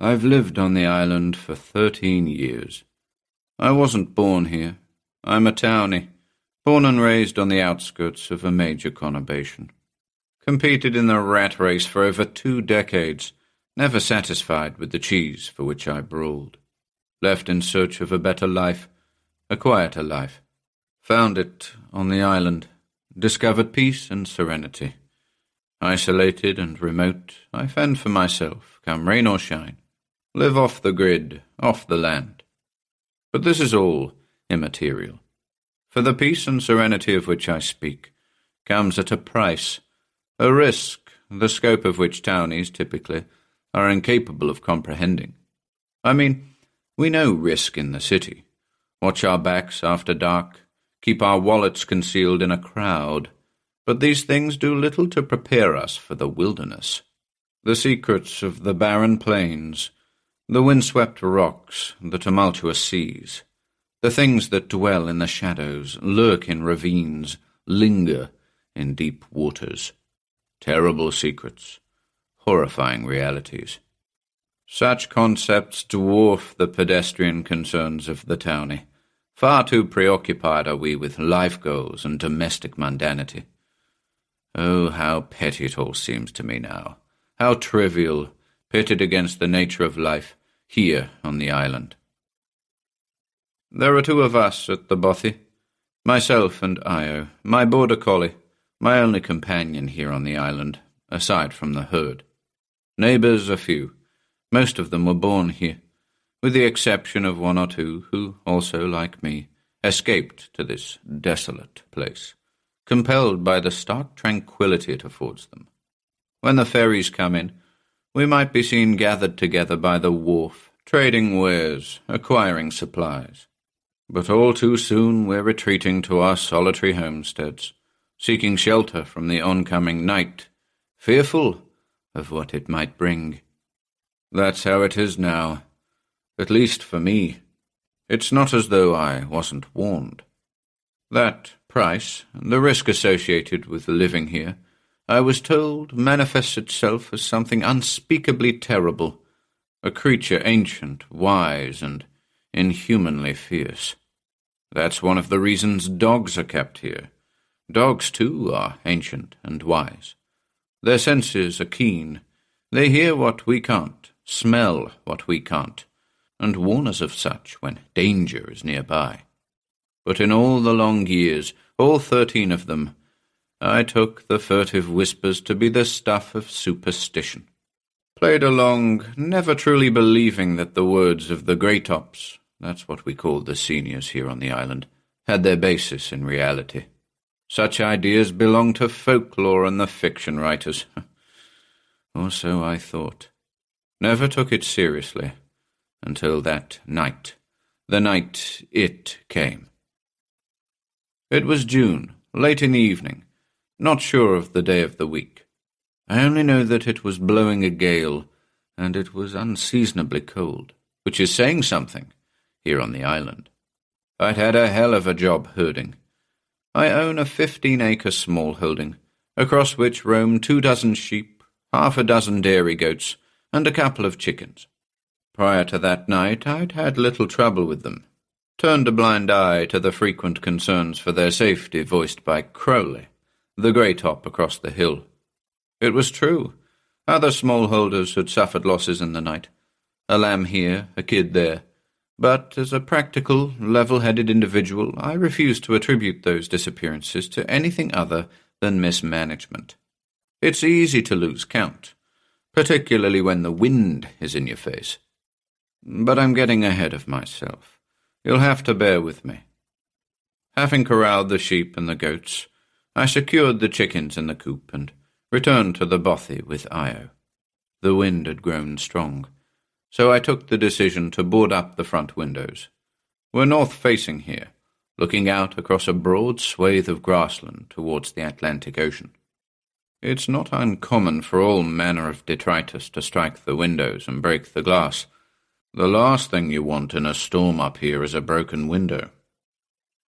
I've lived on the island for 13 years. I wasn't born here. I'm a townie, born and raised on the outskirts of a major conurbation. Competed in the rat race for over 2 decades, never satisfied with the cheese for which I brawled. Left in search of a better life, a quieter life. Found it on the island, discovered peace and serenity. Isolated and remote, I fend for myself, come rain or shine. Live off the grid, off the land. But this is all immaterial. For the peace and serenity of which I speak comes at a price, a risk, the scope of which townies, typically, are incapable of comprehending. I mean, we know risk in the city. Watch our backs after dark, keep our wallets concealed in a crowd. But these things do little to prepare us for the wilderness. The secrets of the barren plains, the windswept rocks, the tumultuous seas, the things that dwell in the shadows, lurk in ravines, linger in deep waters. Terrible secrets, horrifying realities. Such concepts dwarf the pedestrian concerns of the townie. Far too preoccupied are we with life goals and domestic mundanity. Oh, how petty it all seems to me now, how trivial, pitted against the nature of life here on the island. There are 2 of us at the bothy, myself and Io, my border collie, my only companion here on the island, aside from the herd. Neighbours a few, most of them were born here, with the exception of 1 or 2 who, also like me, escaped to this desolate place, compelled by the stark tranquillity it affords them. When the ferries come in, we might be seen gathered together by the wharf, trading wares, acquiring supplies. But all too soon we're retreating to our solitary homesteads, seeking shelter from the oncoming night, fearful of what it might bring. That's how it is now, at least for me. It's not as though I wasn't warned. That price, the risk associated with living here, I was told manifests itself as something unspeakably terrible, a creature ancient, wise, and inhumanly fierce. That's one of the reasons dogs are kept here. Dogs, too, are ancient and wise. Their senses are keen. They hear what we can't, smell what we can't, and warn us of such when danger is nearby. But in all the long years, all 13 of them, I took the furtive whispers to be the stuff of superstition. Played along, never truly believing that the words of the Greytops, that's what we called the seniors here on the island, had their basis in reality. Such ideas belong to folklore and the fiction writers. Or so I thought. Never took it seriously, until that night, the night it came. It was June, late in the evening, not sure of the day of the week. I only know that it was blowing a gale, and it was unseasonably cold, which is saying something here on the island. I'd had a hell of a job herding. I own a 15-acre small holding, across which roam 24 sheep, half a dozen dairy goats, and a couple of chickens. Prior to that night I'd had little trouble with them, turned a blind eye to the frequent concerns for their safety voiced by Crowley, the Greytop across the hill. It was true. Other smallholders had suffered losses in the night, a lamb here, a kid there. But as a practical, level-headed individual, I refused to attribute those disappearances to anything other than mismanagement. It's easy to lose count, particularly when the wind is in your face. But I'm getting ahead of myself. You'll have to bear with me. Having corralled the sheep and the goats, I secured the chickens in the coop and returned to the bothy with Io. The wind had grown strong, so I took the decision to board up the front windows. We're north-facing here, looking out across a broad swathe of grassland towards the Atlantic Ocean. It's not uncommon for all manner of detritus to strike the windows and break the glass. The last thing you want in a storm up here is a broken window.